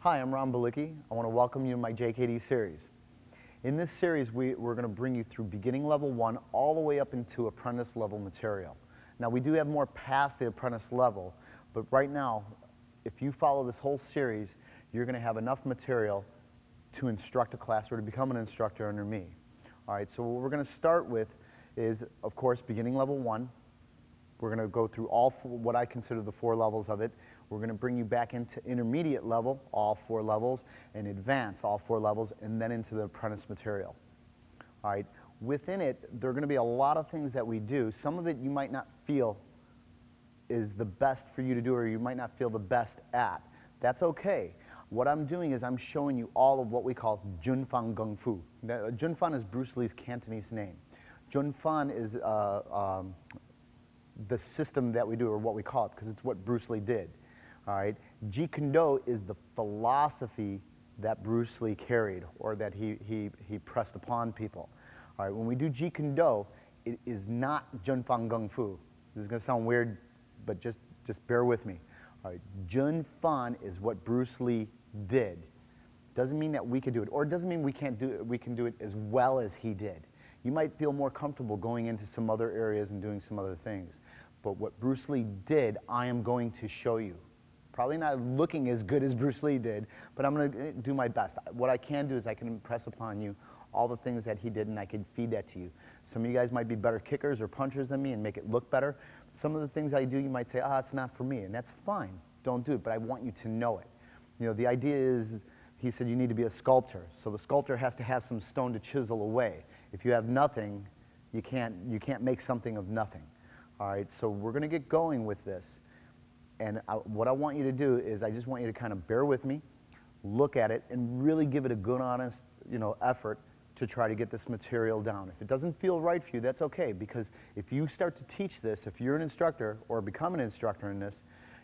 Hi, I'm Blcki. I want to welcome you to my JKD series. In this series, we're going to bring you through beginning level 1 all the way up into apprentice level material. Now, we do have more past the apprentice level, but right now, if you follow this whole series, you're going to have enough material to instruct a class or to become an instructor under me. All right, so what we're going to start with is, of course, beginning level 1. We're going to go through what I consider the 4 levels of it. We're going to bring you back into intermediate level, all 4 levels, and advanced, all 4 levels, and then into the apprentice material. All right, within it, there are going to be a lot of things that we do. Some of it you might not feel is the best for you to do, or you might not feel the best at. That's okay. What I'm doing is I'm showing you all of what we call Junfan Gung Fu. Now, Junfan is Bruce Lee's Cantonese name. Junfan is the system that we do, or what we call it, because it's what Bruce Lee did. All right, Jeet Kune Do is the philosophy that Bruce Lee carried, or that he pressed upon people. All right, when we do Jeet Kune Do, it is not Junfan Gung Fu. This is going to sound weird, but just bear with me. All right, Junfan is what Bruce Lee did. Doesn't mean that we can do it, or it doesn't mean we can't do it. We can do it as well as he did. You might feel more comfortable going into some other areas and doing some other things. But what Bruce Lee did, I am going to show you. Probably not looking as good as Bruce Lee did, but I'm going to do my best. What I can do is I can impress upon you all the things that he did, and I can feed that to you. Some of you guys might be better kickers or punchers than me and make it look better. Some of the things I do, you might say, it's not for me, and that's fine. Don't do it, but I want you to know it. You know, the idea is, he said you need to be a sculptor. So the sculptor has to have some stone to chisel away. If you have nothing, you can't make something of nothing. All right, so we're going to get going with this. And what I want you to do is I just want you to kind of bear with me, look at it, and really give it a good, honest, effort to try to get this material down. If it doesn't feel right for you, that's okay, because if you start to teach this, if you're an instructor or become an instructor in this,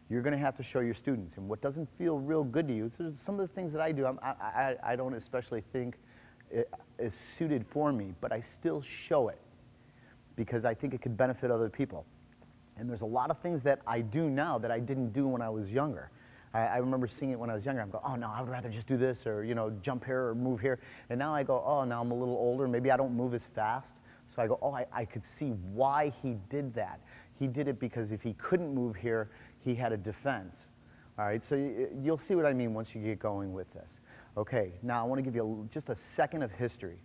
you're going to have to show your students. And what doesn't feel real good to you, some of the things that I do, I don't especially think it is suited for me, but I still show it because I think it could benefit other people. And there's a lot of things that I do now that I didn't do when I was younger. I remember seeing it when I was younger. I'm going, oh no, I would rather just do this, or jump here or move here. And now I go, oh, now I'm a little older. Maybe I don't move as fast. So I go, oh, I could see why he did that. He did it because if he couldn't move here, he had a defense. All right, so you'll see what I mean once you get going with this. Okay, now I want to give you just a second of history.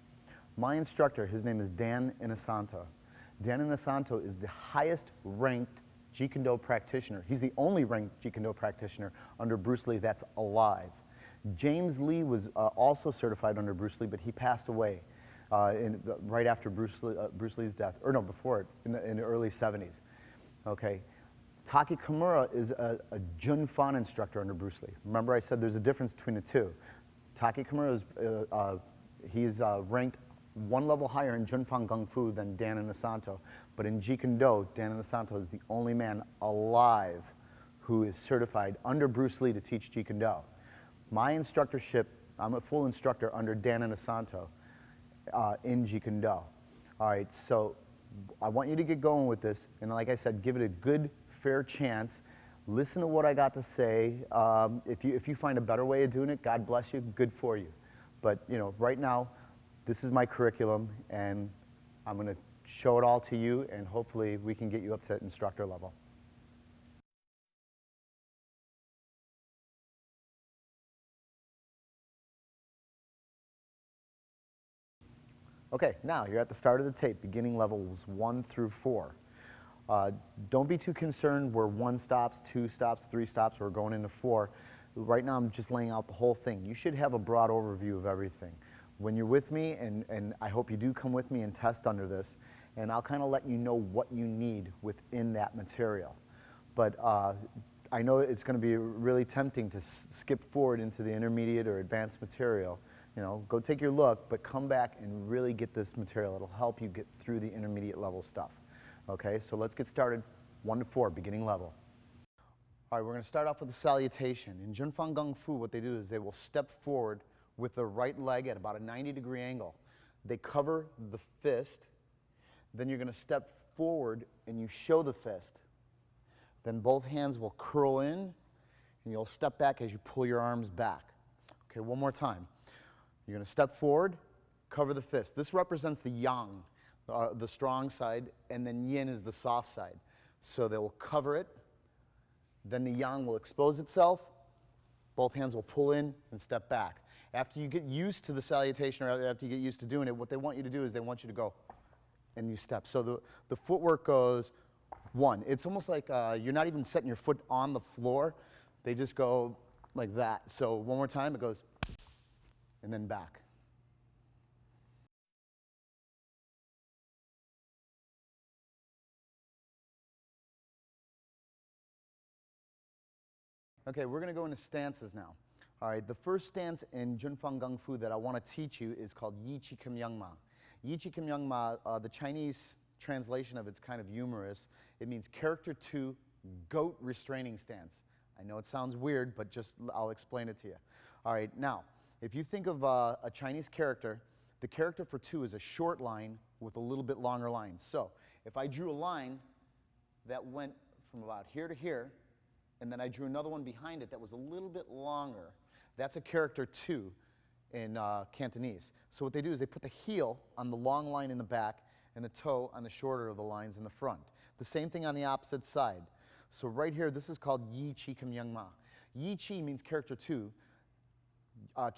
My instructor, his name is Dan Inosanto. Dan Inosanto is the highest ranked Jeet Kune Do practitioner. He's the only ranked Jeet Kune Do practitioner under Bruce Lee that's alive. James Lee was also certified under Bruce Lee, but he passed away right after Bruce Lee's death, or no, before it, in the early 70s. Okay. Taki Kimura is a Junfan instructor under Bruce Lee. Remember I said there's a difference between the two. Taki Kimura is he's ranked 1 level higher in Junfan Gung Fu than Dan Inosanto, but in Jeet Kune Do, Dan Inosanto is the only man alive who is certified under Bruce Lee to teach Jeet Kune Do. My instructorship, I'm a full instructor under Dan Inosanto in Jeet Kune Do. All right, so I want you to get going with this, and like I said, give it a good, fair chance. Listen to what I got to say. If you find a better way of doing it, God bless you, good for you. But right now, this is my curriculum, and I'm going to show it all to you, and hopefully we can get you up to instructor level. Okay, now you're at the start of the tape, beginning levels 1 through 4. Don't be too concerned where 1 stops, 2 stops, 3 stops, or going into 4. Right now I'm just laying out the whole thing. You should have a broad overview of everything. When you're with me, and I hope you do come with me and test under this, and I'll kind of let you know what you need within that material. But I know it's going to be really tempting to skip forward into the intermediate or advanced material. Go take your look, but come back and really get this material. It'll help you get through the intermediate level stuff. Okay, so let's get started. 1 to 4, beginning level. All right, we're going to start off with the salutation. In Junfan Gung Fu, what they do is they will step forward with the right leg at about a 90-degree angle. They cover the fist. Then you're going to step forward and you show the fist. Then both hands will curl in, and you'll step back as you pull your arms back. Okay, one more time. You're going to step forward, cover the fist. This represents the yang, the strong side, and then yin is the soft side. So they will cover it, then the yang will expose itself, both hands will pull in and step back. After you get used to the salutation, or after you get used to doing it, what they want you to do is they want you to go and you step. So the footwork goes one. It's almost like you're not even setting your foot on the floor. They just go like that. So one more time, it goes and then back. Okay, we're going to go into stances now. All right, the first stance in Junfang Gung Fu that I want to teach you is called Yi Qi Kim Yang Ma. Yi Qi Kim Yang Ma, the Chinese translation of it's kind of humorous. It means character 2, goat restraining stance. I know it sounds weird, but just I'll explain it to you. All right, now, if you think of a Chinese character, the character for 2 is a short line with a little bit longer line. So if I drew a line that went from about here to here, and then I drew another one behind it that was a little bit longer, that's a character 2 in Cantonese. So what they do is they put the heel on the long line in the back and the toe on the shorter of the lines in the front. The same thing on the opposite side. So right here, this is called Yi Qi Kim Yang Ma. Yi Qi means character 2.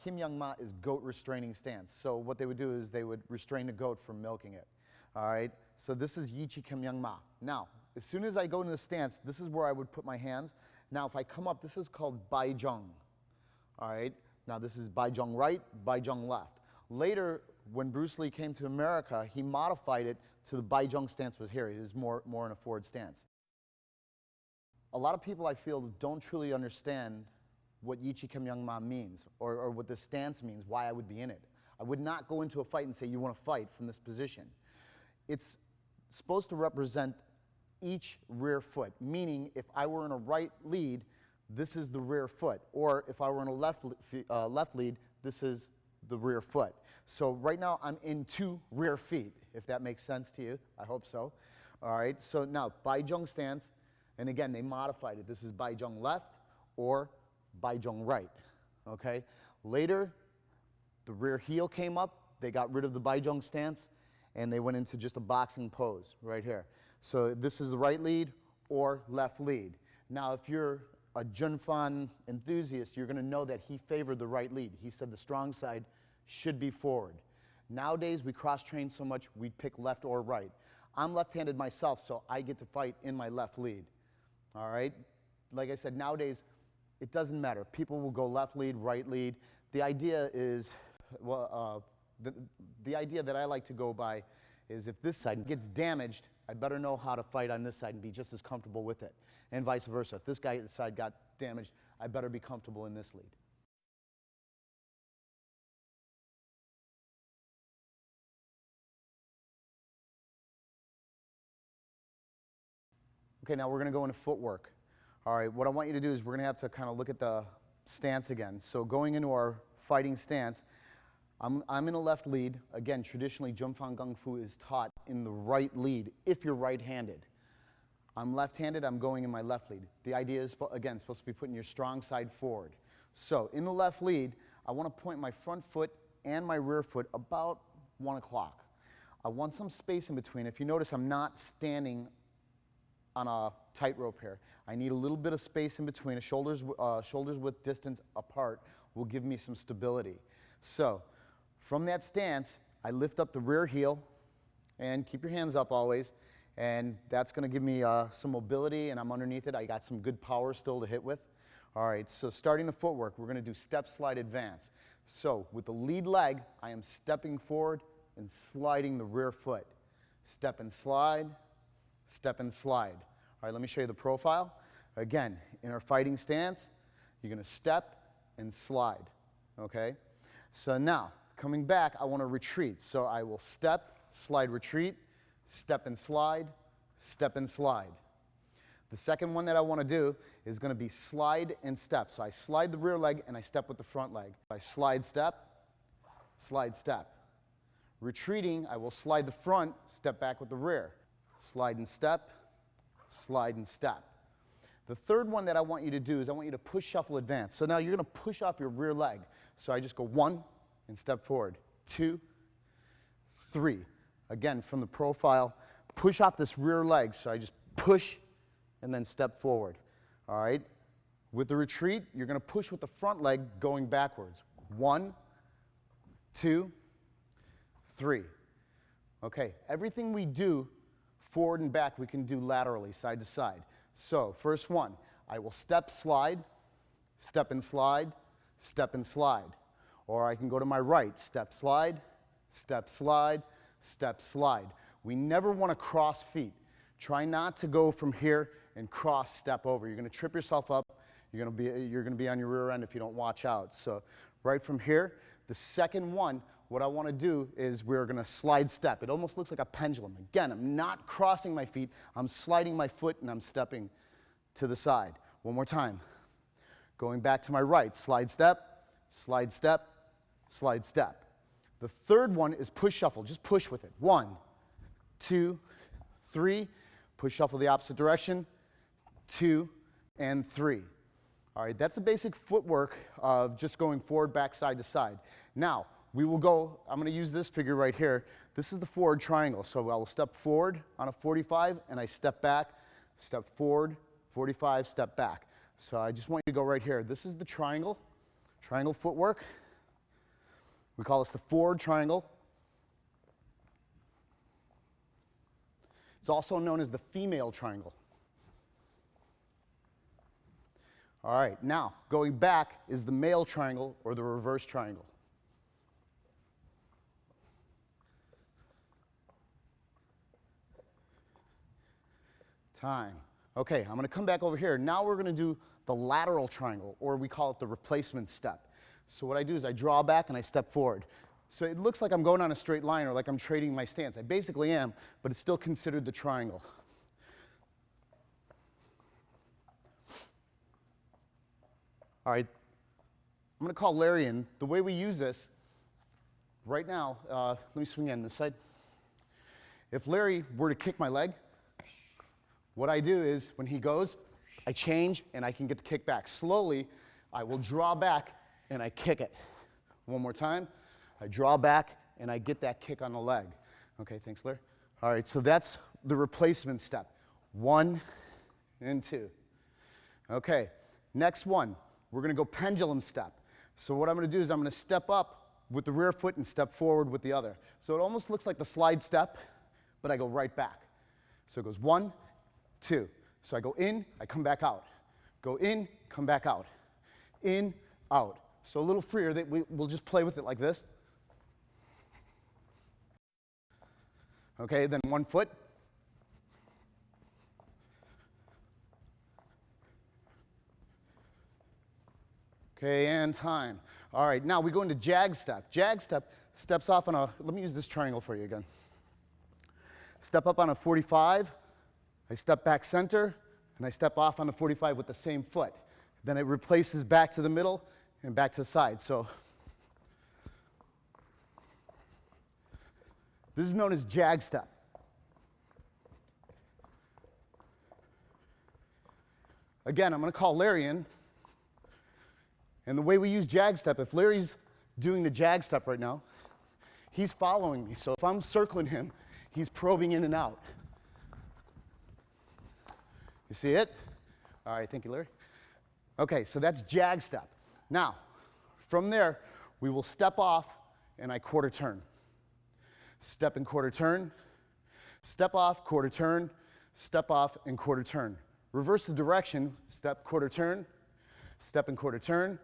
Kim Yang Ma is goat restraining stance. So what they would do is they would restrain the goat from milking it. All right, so this is Yi Qi Kim Yang Ma. Now, as soon as I go into the stance, this is where I would put my hands. Now, if I come up, this is called Bai Zhong. All right, now this is Bai Zhong right, Bai Zhong left. Later, when Bruce Lee came to America, he modified it to the Bai Zhong stance was here. It is more in a forward stance. A lot of people, I feel, don't truly understand what Yi Qi Kim Yang Ma means, or what this stance means, why I would be in it. I would not go into a fight and say, you want to fight from this position. It's supposed to represent each rear foot, meaning if I were in a right lead, this is the rear foot, or if I were in a left lead, this is the rear foot. So right now I'm in 2 rear feet, if that makes sense to you. I hope so. All right, so now Bai Zhong stance, and again, they modified it. This is Bai Zhong left or Bai Zhong right, okay? Later, the rear heel came up, they got rid of the Bai Zhong stance, and they went into just a boxing pose right here. So this is the right lead or left lead. Now, if you're a Junfan enthusiast, you're going to know that he favored the right lead. He said the strong side should be forward. Nowadays, we cross-train so much, we pick left or right. I'm left-handed myself, so I get to fight in my left lead. All right? Like I said, nowadays, it doesn't matter. People will go left lead, right lead. The idea is, well, the idea that I like to go by is if this side gets damaged, I better know how to fight on this side and be just as comfortable with it. And vice versa. If this guy's side got damaged, I better be comfortable in this lead. Okay, now we're going to go into footwork. All right, what I want you to do is we're going to have to kind of look at the stance again. So going into our fighting stance, I'm in a left lead. Again, traditionally, Junfang Gung Fu is taught in the right lead if you're right-handed. I'm left-handed, I'm going in my left lead. The idea is, again, supposed to be putting your strong side forward. So in the left lead, I want to point my front foot and my rear foot about 1 o'clock. I want some space in between. If you notice, I'm not standing on a tightrope here. I need a little bit of space in between. Shoulders width distance apart will give me some stability. So from that stance, I lift up the rear heel, and keep your hands up always, and that's going to give me some mobility, and I'm underneath it. I got some good power still to hit with. All right, so starting the footwork, we're going to do step, slide, advance. So with the lead leg, I am stepping forward and sliding the rear foot. Step and slide, step and slide. All right, let me show you the profile. Again, in our fighting stance, you're going to step and slide, okay? So now, coming back, I want to retreat. So I will step, slide, retreat, step and slide, step and slide. The second one that I want to do is going to be slide and step. So I slide the rear leg and I step with the front leg. I slide, step, slide, step. Retreating, I will slide the front, step back with the rear. Slide and step, slide and step. The third one that I want you to do is I want you to push, shuffle, advance. So now you're going to push off your rear leg. So I just go 1 and step forward, 2, 3. Again, from the profile, push off this rear leg. So I just push and then step forward. All right? With the retreat, you're going to push with the front leg going backwards. 1, 2, 3. Okay, everything we do forward and back, we can do laterally, side to side. So, first one, I will step, slide, step and slide, step and slide. Or I can go to my right, step, slide, step, slide, step, slide. We never want to cross feet. Try not to go from here and cross step over. You're going to trip yourself up. You're going to be on your rear end if you don't watch out. So, right from here, the second one, what I want to do is we're going to slide step. It almost looks like a pendulum. Again, I'm not crossing my feet. I'm sliding my foot and I'm stepping to the side. One more time. Going back to my right, slide step, slide step, slide step. The third one is push shuffle. Just push with it. 1, 2, 3. Push shuffle the opposite direction. 2 and 3. All right, that's the basic footwork of just going forward, back, side to side. Now, we will go, I'm going to use this figure right here. This is the forward triangle. So I will step forward on a 45 and I step back, step forward, 45, step back. So I just want you to go right here. This is the triangle footwork. We call this the forward triangle. It's also known as the female triangle. All right, now going back is the male triangle or the reverse triangle. Time. Okay, I'm going to come back over here. Now we're going to do the lateral triangle, or we call it the replacement step. So what I do is I draw back and I step forward. So it looks like I'm going on a straight line or like I'm trading my stance. I basically am, but it's still considered the triangle. All right, I'm going to call Larry in. The way we use this right now, let me swing in this side. If Larry were to kick my leg, what I do is when he goes, I change and I can get the kick back. Slowly, I will draw back and I kick it. One more time. I draw back and I get that kick on the leg. Okay, thanks, Larry. All right, so that's the replacement step. 1 and 2. Okay, next one. We're going to go pendulum step. So what I'm going to do is I'm going to step up with the rear foot and step forward with the other. So it almost looks like the slide step, but I go right back. So it goes 1, 2. So I go in, I come back out. Go in, come back out. In, out. So a little freer, that we'll just play with it like this. Okay, then 1 foot. Okay, and time. All right, now we go into jag step. Jag step steps off on a, let me use this triangle for you again. Step up on a 45, I step back center, and I step off on the 45 with the same foot. Then it replaces back to the middle and back to the side. So this is known as jag step. Again, I'm going to call Larry in. And the way we use jag step, if Larry's doing the jag step right now, he's following me. So if I'm circling him, he's probing in and out. You see it? All right, thank you, Larry. Okay, so that's jag step. Now, from there, we will step off and I quarter turn. Step and quarter turn. Step off, quarter turn. Step off and quarter turn. Reverse the direction, step, quarter turn. Step and quarter turn.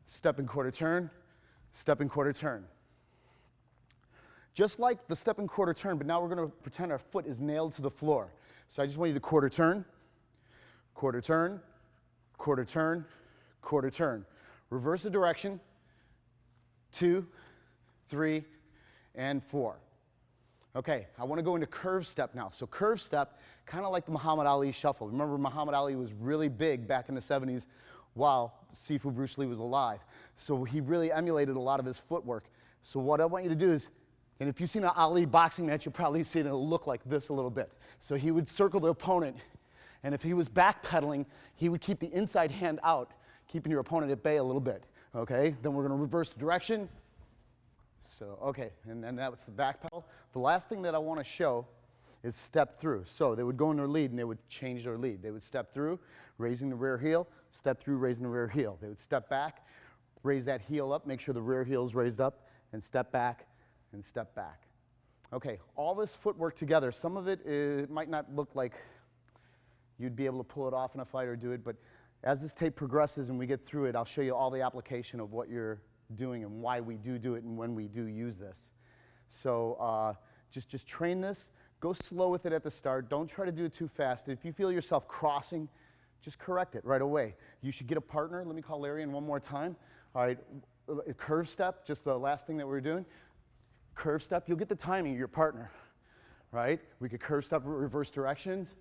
Step and quarter turn, step and quarter turn. Just like the step and quarter turn, but now we're going to pretend our foot is nailed to the floor. So I just want you to quarter turn, quarter turn, quarter turn, quarter turn. Reverse the direction, 2, 3, and 4. Okay, I want to go into curve step now. So curve step, kind of like the Muhammad Ali shuffle. Remember, Muhammad Ali was really big back in the 70s while Sifu Bruce Lee was alive. So he really emulated a lot of his footwork. So what I want you to do is, and if you've seen an Ali boxing match, you'll probably see it, it'll look like this a little bit. So he would circle the opponent And if he was backpedaling, he would keep the inside hand out, keeping your opponent at bay a little bit. Okay, then we're going to reverse the direction. So, okay, and then that was the back pedal. The last thing that I want to show is step through. So they would go in their lead and they would change their lead. They would step through, raising the rear heel, step through, raising the rear heel. They would step back, raise that heel up, make sure the rear heel is raised up, and step back and step back. Okay, all this footwork together, some of it might not look like you'd be able to pull it off in a fight or do it, but as this tape progresses and we get through it, I'll show you all the application of what you're doing and why we do it and when we do use this. So just train this. Go slow with it at the start. Don't try to do it too fast. If you feel yourself crossing, just correct it right away. You should get a partner. Let me call Larry in one more time. All right, a curve step, just the last thing that we're doing. Curve step, you'll get the timing of your partner, right? We could curve step reverse directions.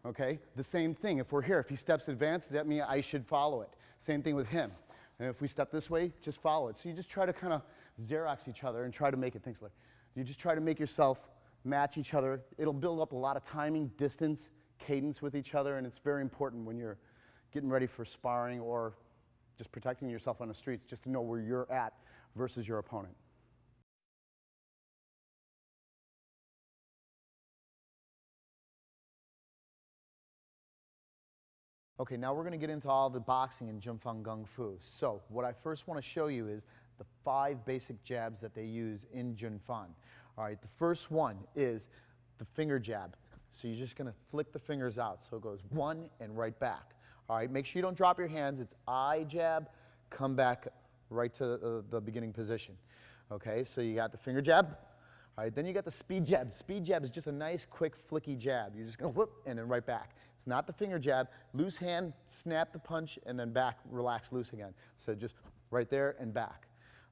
Okay, the same thing. If we're here, if he steps advanced, does that mean I should follow it? Same thing with him. And if we step this way, just follow it. So you just try to kind of Xerox each other and try to make it things like, you just try to make yourself match each other. It'll build up a lot of timing, distance, cadence with each other, and it's very important when you're getting ready for sparring or just protecting yourself on the streets, just to know where you're at versus your opponent. Okay, now we're going to get into all the boxing and Jun Fan Gung Fu. So what I first want to show you is the 5 basic jabs that they use in Jun Fan. All right, the first one is the finger jab. So you're just going to flick the fingers out. So it goes 1 and right back. All right, make sure you don't drop your hands. It's I jab, come back right to the beginning position. Okay, so you got the finger jab. All right, then you got the speed jab. The speed jab is just a nice, quick, flicky jab. You're just going to whoop and then right back. It's not the finger jab. Loose hand, snap the punch, and then back, relax, loose again. So just right there and back.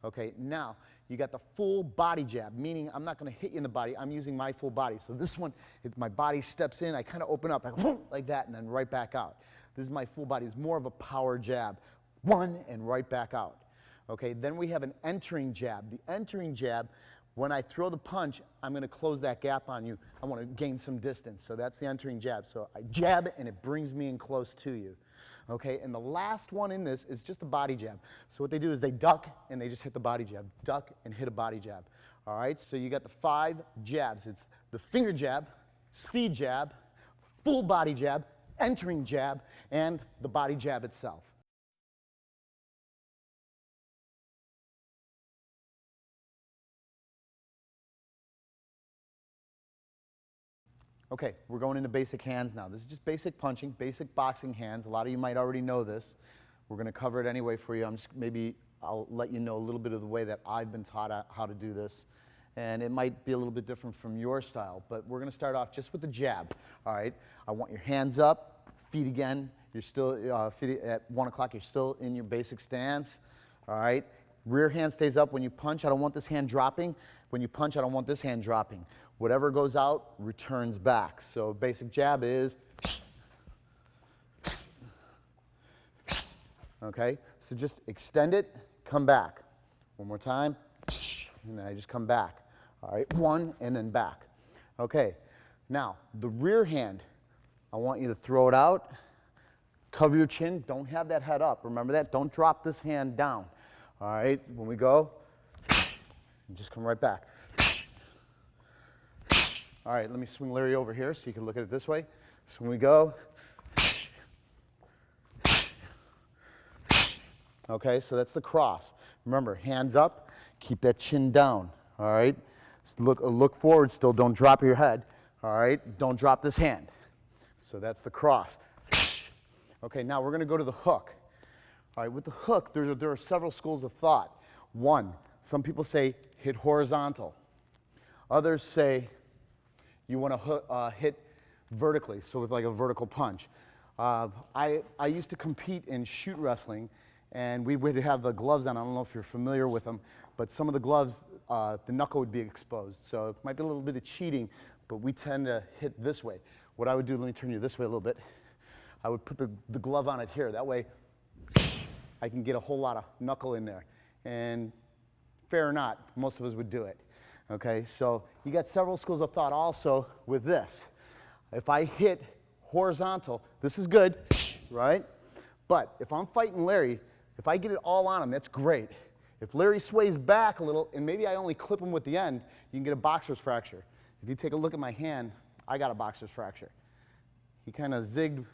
Okay, now you got the full body jab, meaning I'm not going to hit you in the body. I'm using my full body. So this one, if my body steps in, I kind of open up like that and then right back out. This is my full body. It's more of a power jab. 1 and right back out. Okay, then we have an entering jab. The entering jab, when I throw the punch, I'm going to close that gap on you. I want to gain some distance. So that's the entering jab. So I jab and it brings me in close to you. Okay, and the last one in this is just a body jab. So what they do is they duck and they just hit the body jab. Duck and hit a body jab. All right, so you got the 5 jabs. It's the finger jab, speed jab, full body jab, entering jab, and the body jab itself. Okay, we're going into basic hands now. This is just basic punching, basic boxing hands. A lot of you might already know this. We're going to cover it anyway for you. Maybe I'll let you know a little bit of the way that I've been taught how to do this. And it might be a little bit different from your style, but we're going to start off just with the jab. All right, I want your hands up, feet again. You're still, feet at 1 o'clock, you're still in your basic stance. All right, rear hand stays up. When you punch, I don't want this hand dropping. When you punch, I don't want this hand dropping. Whatever goes out returns back. So basic jab is, okay? So just extend it, come back. One more time, and then I just come back. All right, 1 and then back. Okay, now the rear hand, I want you to throw it out, cover your chin, don't have that head up. Remember that, don't drop this hand down. All right, when we go, just come right back. All right, let me swing Larry over here so you can look at it this way. So when we go, okay, so that's the cross. Remember, hands up, keep that chin down, all right? Look forward still, don't drop your head, all right? Don't drop this hand. So that's the cross. Okay, now we're gonna go to the hook. All right, with the hook, there are several schools of thought. One, some people say hit horizontal. Others say you want to hit vertically, so with like a vertical punch. I used to compete in shoot wrestling, and we would have the gloves on. I don't know if you're familiar with them, but some of the gloves, the knuckle would be exposed. So it might be a little bit of cheating, but we tend to hit this way. What I would do, let me turn you this way a little bit. I would put the glove on it here. That way, I can get a whole lot of knuckle in there. And fair or not, most of us would do it. Okay, so you got several schools of thought also with this. If I hit horizontal. This is good, right? But if I'm fighting Larry, if I get it all on him, that's great. If Larry sways back a little, and maybe I only clip him with the end, you can get a boxer's fracture. If you take a look at my hand, I got a boxer's fracture. He kind of zigged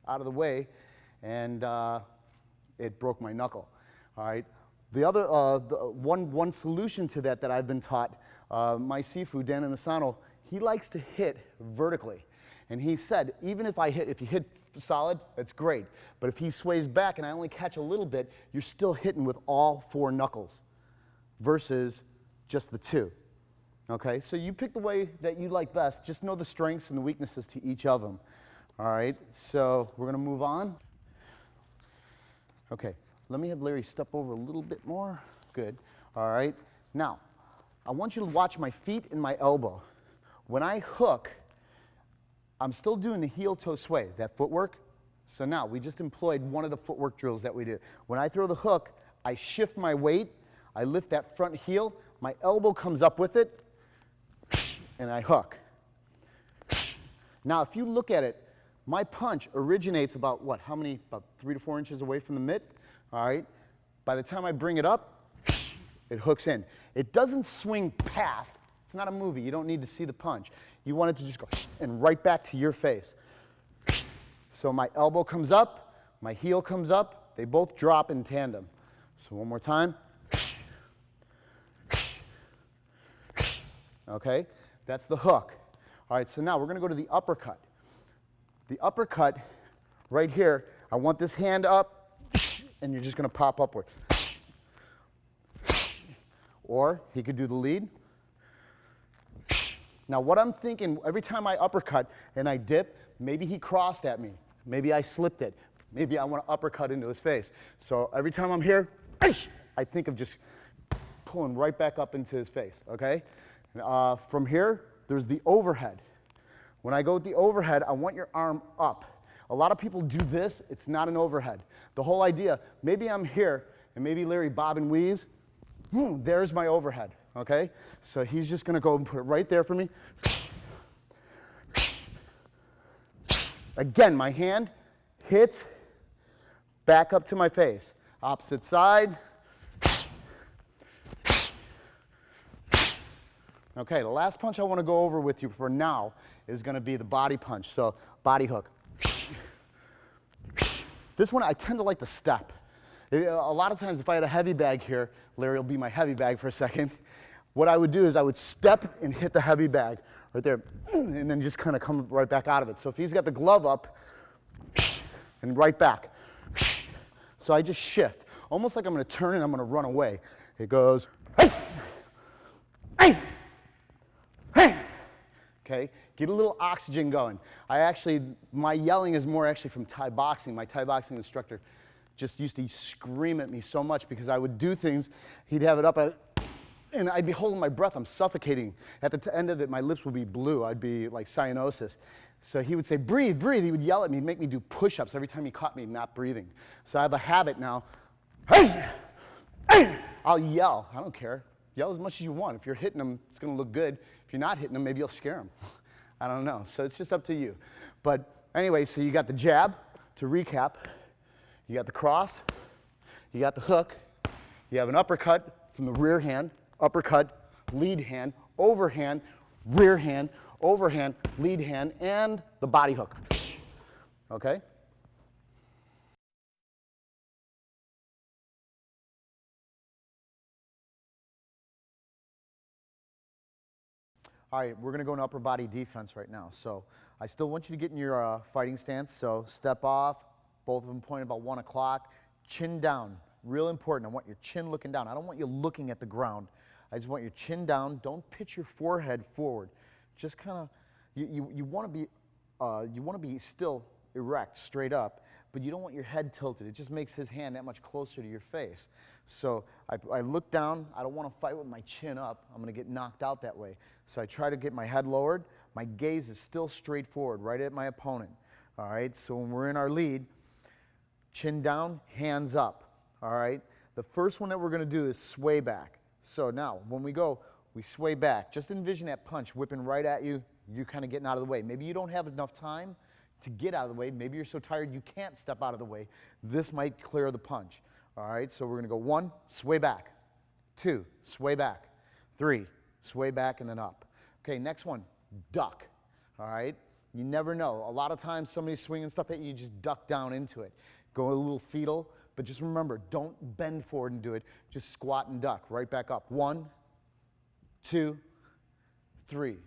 out of the way, and it broke my knuckle. All right. The other one solution to that I've been taught, my Sifu Dan Inasano, he likes to hit vertically, and he said even if you hit solid, that's great. But if he sways back and I only catch a little bit, you're still hitting with all 4 knuckles versus just the 2. Okay, so you pick the way that you like best. Just know the strengths and the weaknesses to each of them. All right, so we're going to move on. Okay, let me have Larry step over a little bit more. Good. All right, now I want you to watch my feet and my elbow. When I hook, I'm still doing the heel-toe sway, that footwork. So now we just employed one of the footwork drills that we do. When I throw the hook, I shift my weight, I lift that front heel, my elbow comes up with it, and I hook. Now, if you look at it, my punch originates about what? How many? About 3 to 4 inches away from the mitt. All right. By the time I bring it up, it hooks in. It doesn't swing past. It's not a movie. You don't need to see the punch. You want it to just go and right back to your face. So my elbow comes up, my heel comes up. They both drop in tandem. So one more time. Okay. That's the hook. All right, so now we're going to go to the uppercut. The uppercut, right here, I want this hand up, and you're just going to pop upward. Or he could do the lead. Now what I'm thinking, every time I uppercut and I dip, maybe he crossed at me. Maybe I slipped it. Maybe I want to uppercut into his face. So every time I'm here, I think of just pulling right back up into his face, okay? From here, there's the overhead. When I go with the overhead, I want your arm up. A lot of people do this. It's not an overhead. The whole idea, maybe I'm here, and maybe Larry bob and weaves. There's my overhead, okay? So he's just going to go and put it right there for me. Again, my hand hits back up to my face. Opposite side. Okay, the last punch I want to go over with you for now is going to be the body punch. So, body hook. This one I tend to like to step. A lot of times if I had a heavy bag here, Larry will be my heavy bag for a second. What I would do is I would step and hit the heavy bag right there, and then just kind of come right back out of it. So if he's got the glove up, and right back. So I just shift, almost like I'm going to turn and I'm going to run away. It goes, okay, get a little oxygen going. My yelling is more actually from Thai boxing. My Thai boxing instructor just used to scream at me so much because I would do things, he'd have it up, and I'd be holding my breath, I'm suffocating. At the end of it, my lips would be blue. I'd be like cyanosis. So he would say, breathe, breathe. He would yell at me, make me do push-ups every time he caught me not breathing. So I have a habit now. I'll yell. I don't care. Yell as much as you want. If you're hitting them, it's going to look good. If you're not hitting them, maybe you'll scare them. I don't know. So it's just up to you. But anyway, so you got the jab, to recap. You got the cross. You got the hook. You have an uppercut from the rear hand, uppercut, lead hand, overhand, rear hand, overhand, lead hand, and the body hook. Okay? All right, we're going to go into upper body defense right now. So I still want you to get in your fighting stance. So step off, both of them point about 1 o'clock, chin down. Real important. I want your chin looking down. I don't want you looking at the ground. I just want your chin down. Don't pitch your forehead forward. Just kind of, you want to be still erect, straight up, but you don't want your head tilted. It just makes his hand that much closer to your face. So I look down. I don't want to fight with my chin up. I'm going to get knocked out that way. So I try to get my head lowered. My gaze is still straight forward, right at my opponent. All right, so when we're in our lead, chin down, hands up. All right, the first one that we're going to do is sway back. So now, when we go, we sway back. Just envision that punch whipping right at you. You're kind of getting out of the way. Maybe you don't have enough time to get out of the way. Maybe you're so tired you can't step out of the way. This might clear the punch. All right, so we're going to go 1, sway back. 2, sway back. 3, sway back and then up. Okay, next one, duck. All right, you never know. A lot of times somebody's swinging stuff at you, you just duck down into it. Go a little fetal, but just remember, don't bend forward and do it. Just squat and duck, right back up. 1, 2, 3.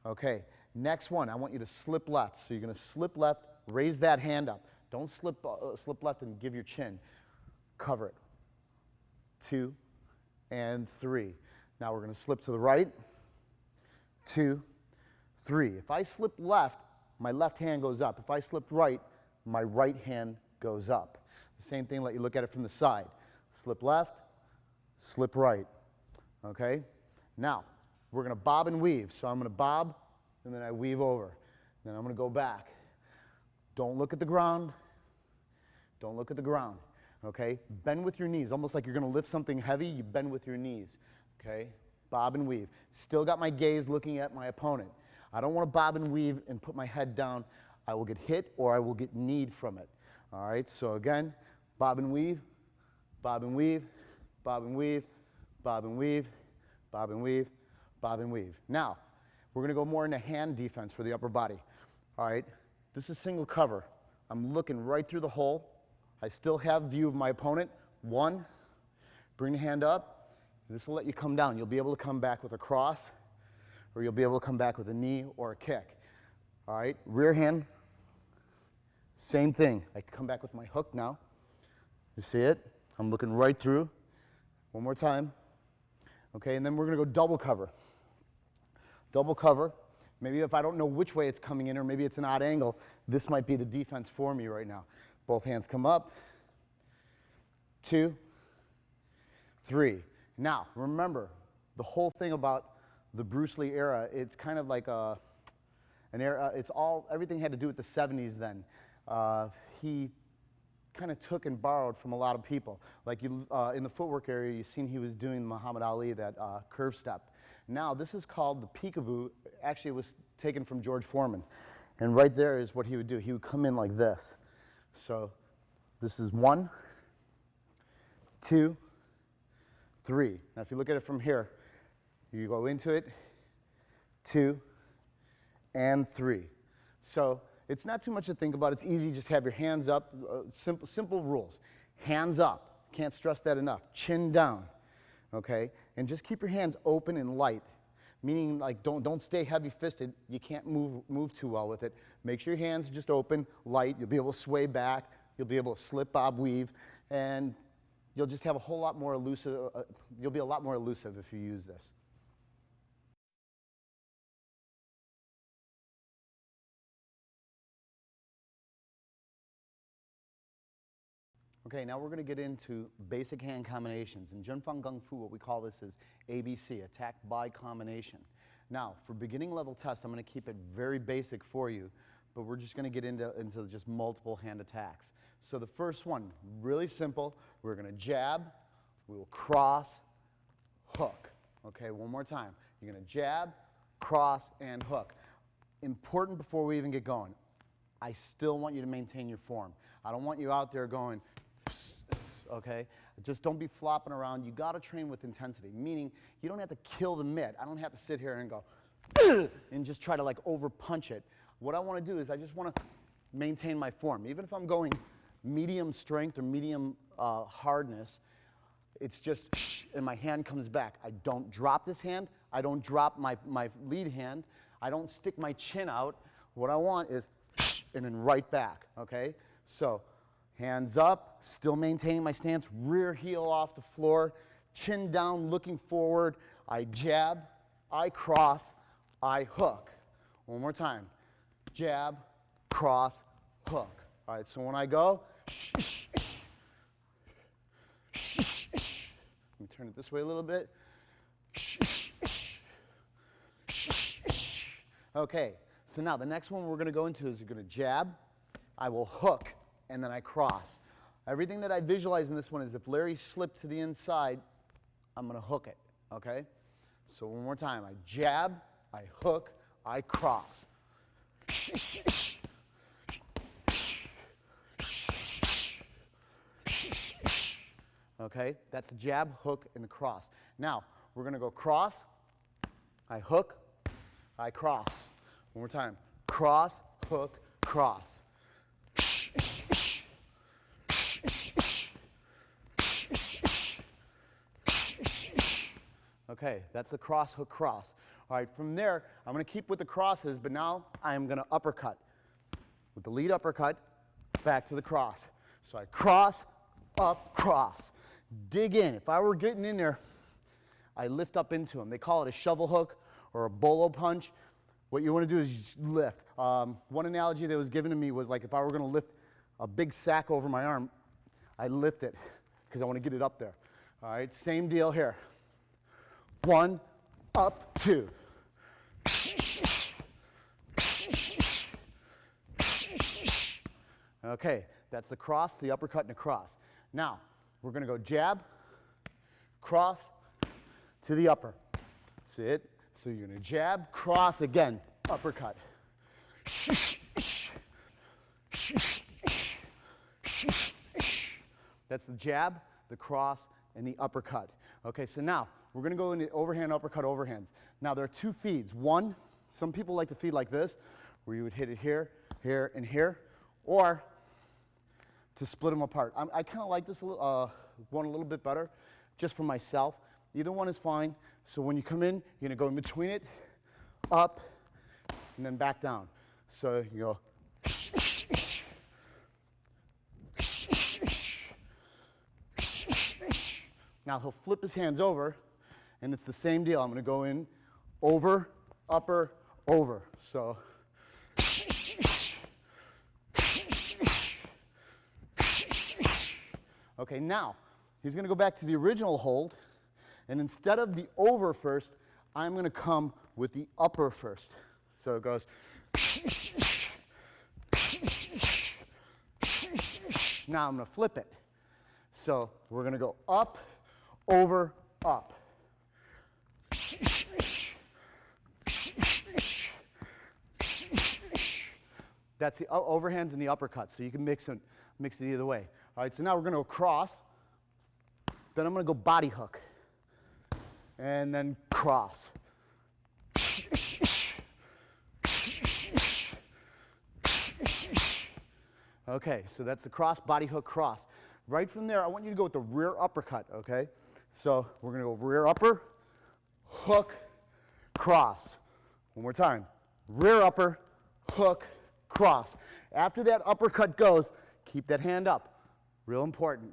Okay, next one, I want you to slip left. So you're going to slip left, raise that hand up. Don't slip left and give your chin. Cover it. 2 and 3. Now we're going to slip to the right. 2, 3. If I slip left, my left hand goes up. If I slip right, my right hand goes up. The same thing, let you look at it from the side. Slip left, slip right. Okay? Now, we're going to bob and weave. So I'm going to bob, and then I weave over. Then I'm going to go back. Don't look at the ground. Don't look at the ground. Okay? Bend with your knees, almost like you're going to lift something heavy. You bend with your knees. Okay? Bob and weave. Still got my gaze looking at my opponent. I don't want to bob and weave and put my head down. I will get hit or I will get kneed from it. All right? So again, bob and weave, bob and weave, bob and weave, bob and weave, bob and weave, bob and weave. Now, we're going to go more into hand defense for the upper body. All right? This is single cover. I'm looking right through the hole. I still have view of my opponent. 1, bring the hand up. This will let you come down. You'll be able to come back with a cross, or you'll be able to come back with a knee or a kick. All right, rear hand, same thing. I can come back with my hook now. You see it? I'm looking right through. One more time. Okay, and then we're going to go double cover. Double cover. Maybe if I don't know which way it's coming in, or maybe it's an odd angle, this might be the defense for me right now. Both hands come up. 2, 3. Now, remember, the whole thing about the Bruce Lee era, it's kind of like an era, everything had to do with the 70s then. He kind of took and borrowed from a lot of people. Like in the footwork area, you've seen he was doing Muhammad Ali, that curve step. Now, this is called the peekaboo. Actually, it was taken from George Foreman. And right there is what he would do. He would come in like this. So this is 1, 2, 3. Now, if you look at it from here, you go into it, 2, and 3. So it's not too much to think about. It's easy. Just have your hands up. Simple rules. Hands up. Can't stress that enough. Chin down. Okay? And just keep your hands open and light. Meaning, like, don't stay heavy-fisted. You can't move too well with it. Make sure your hands just open, light. You'll be able to sway back. You'll be able to slip, bob, weave, and you'll just have a whole lot more elusive. You'll be a lot more elusive if you use this. Okay, now we're going to get into basic hand combinations. In Jun Fang Gung Fu, what we call this is ABC, attack by combination. Now, for beginning level tests, I'm going to keep it very basic for you, but we're just going to get into just multiple hand attacks. So the first one, really simple. We're going to jab, we will cross, hook. Okay, one more time. You're going to jab, cross, and hook. Important before we even get going, I still want you to maintain your form. I don't want you out there going, okay? Just don't be flopping around. You got to train with intensity, meaning you don't have to kill the mitt. I don't have to sit here and go and just try to like over punch it. What I want to do is I just want to maintain my form. Even if I'm going medium strength or medium hardness, it's just and my hand comes back. I don't drop this hand. I don't drop my lead hand. I don't stick my chin out. What I want is and then right back, okay? So hands up, still maintaining my stance, rear heel off the floor, chin down, looking forward. I jab, I cross, I hook. One more time. Jab, cross, hook. All right, so when I go, let me turn it this way a little bit. Okay, so now the next one we're going to go into is you're going to jab, I will hook, and then I cross. Everything that I visualize in this one is if Larry slipped to the inside, I'm going to hook it, okay? So one more time. I jab, I hook, I cross. Okay, that's the jab, hook, and the cross. Now, we're going to go cross, I hook, I cross. One more time. Cross, hook, cross. Okay, that's the cross, hook, cross. All right, from there, I'm going to keep with the crosses, but now I am going to uppercut. With the lead uppercut, back to the cross. So I cross, up, cross. Dig in. If I were getting in there, I lift up into him. They call it a shovel hook or a bolo punch. What you want to do is just lift. One analogy that was given to me was like if I were going to lift a big sack over my arm, I lift it because I want to get it up there. All right, same deal here. 1, up, 2. Okay, that's the cross, the uppercut, and the cross. Now, we're going to go jab, cross, to the upper. That's it. So you're going to jab, cross, again, uppercut. That's the jab, the cross, and the uppercut. Okay, so now we're going to go into overhand, uppercut, overhands. Now there are 2 feeds. One, some people like to feed like this, where you would hit it here, here, and here, or to split them apart. I kind of like this one a little bit better, just for myself. Either one is fine. So when you come in, you're going to go in between it, up, and then back down. So you go. Now he'll flip his hands over, and it's the same deal. I'm going to go in, over, upper, over. So. Okay, now he's going to go back to the original hold, and instead of the over first, I'm going to come with the upper first. So it goes. Now I'm going to flip it. So we're going to go up, over, up. That's the overhands and the uppercuts, so you can mix it either way. All right, so now we're going to go cross. Then I'm going to go body hook. And then cross. Okay, so that's the cross, body hook, cross. Right from there, I want you to go with the rear uppercut, okay? So we're going to go rear upper, hook, cross. One more time. Rear upper, hook, cross. After that uppercut goes, keep that hand up. Real important.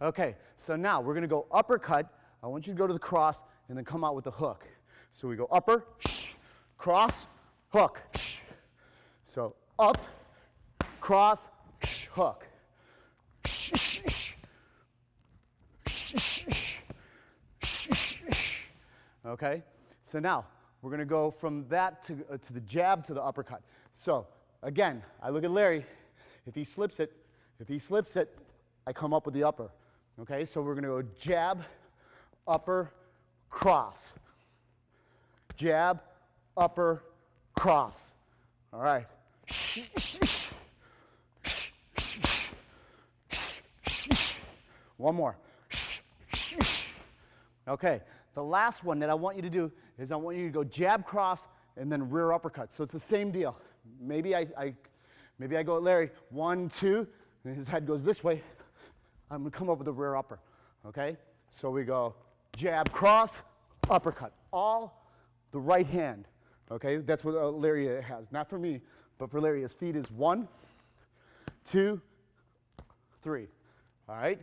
Okay, so now we're going to go uppercut. I want you to go to the cross and then come out with the hook. So we go upper, cross, hook. So up, cross, hook. Okay, so now we're going to go from that to the jab to the uppercut. So again, I look at Larry. If he slips it, I come up with the upper. Okay, so we're going to go jab, upper, cross. Jab, upper, cross. All right. One more. Okay, the last one that I want you to do is I want you to go jab, cross, and then rear uppercut. So it's the same deal. Maybe I go at Larry, 1, 2, and his head goes this way. I'm going to come up with a rear upper, okay? So we go jab, cross, uppercut. All the right hand, okay? That's what Larry has. Not for me, but for Larry. His feet is 1, 2, 3. All right?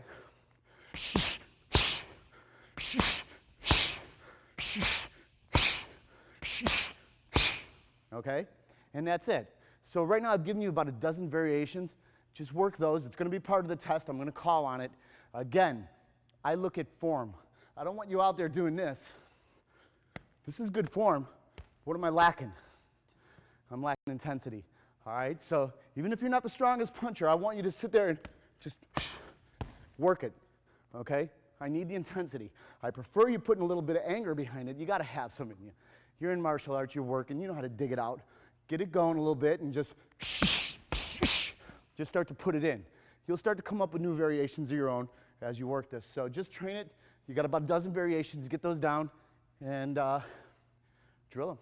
Okay? And that's it. So right now I've given you about a dozen variations. Just work those. It's going to be part of the test. I'm going to call on it. Again, I look at form. I don't want you out there doing this. This is good form. What am I lacking? I'm lacking intensity. All right? So even if you're not the strongest puncher, I want you to sit there and just work it. Okay? I need the intensity. I prefer you putting a little bit of anger behind it. You got to have some in you. You're in martial arts, you're working, you know how to dig it out. Get it going a little bit and just start to put it in. You'll start to come up with new variations of your own as you work this. So just train it. You got about a dozen variations, get those down, and drill them.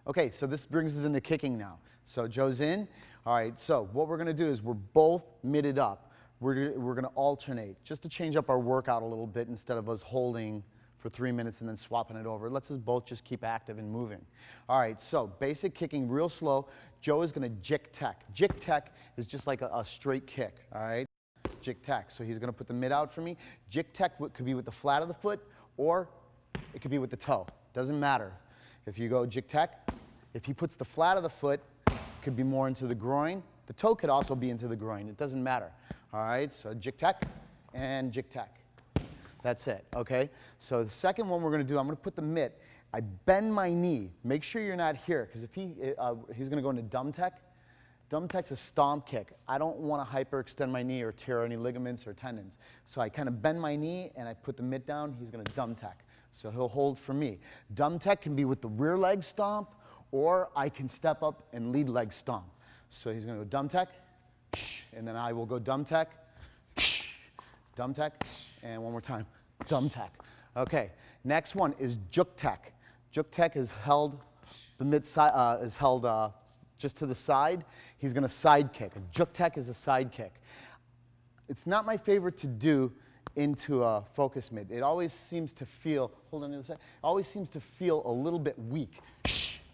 Okay, so this brings us into kicking now. So Joe's in. All right, so what we're going to do is we're both midded up. We're going to alternate just to change up our workout a little bit instead of us holding for 3 minutes and then swapping it over. Let's us both just keep active and moving. All right, so basic kicking, real slow. Joe is going to jick tack. Jick tack is just like a straight kick, all right? Jick tack. So he's going to put the mid out for me. Jick tack could be with the flat of the foot or it could be with the toe. Doesn't matter. If you go jick tack, if he puts the flat of the foot, it could be more into the groin. The toe could also be into the groin. It doesn't matter. All right, so jick tack and jick tack. That's it, okay? So the second one we're going to do, I'm going to put the mitt. I bend my knee. Make sure you're not here, because if he's going to go into dumb tack. Dumb tack's a stomp kick. I don't want to hyperextend my knee or tear any ligaments or tendons. So I kind of bend my knee and I put the mitt down. He's going to dumb tack. So he'll hold for me. Dumb tack can be with the rear leg stomp, or I can step up and lead leg stomp. So he's going to go dumb tack, and then I will go dumb tack, and one more time, dumb tack. Okay, next one is juk tack. Juk tack is held, the mid side is held just to the side. He's going to side kick. A juk tack is a side kick. It's not my favorite to do into a focus mid. It always seems to feel, hold on to the side, always seems to feel a little bit weak,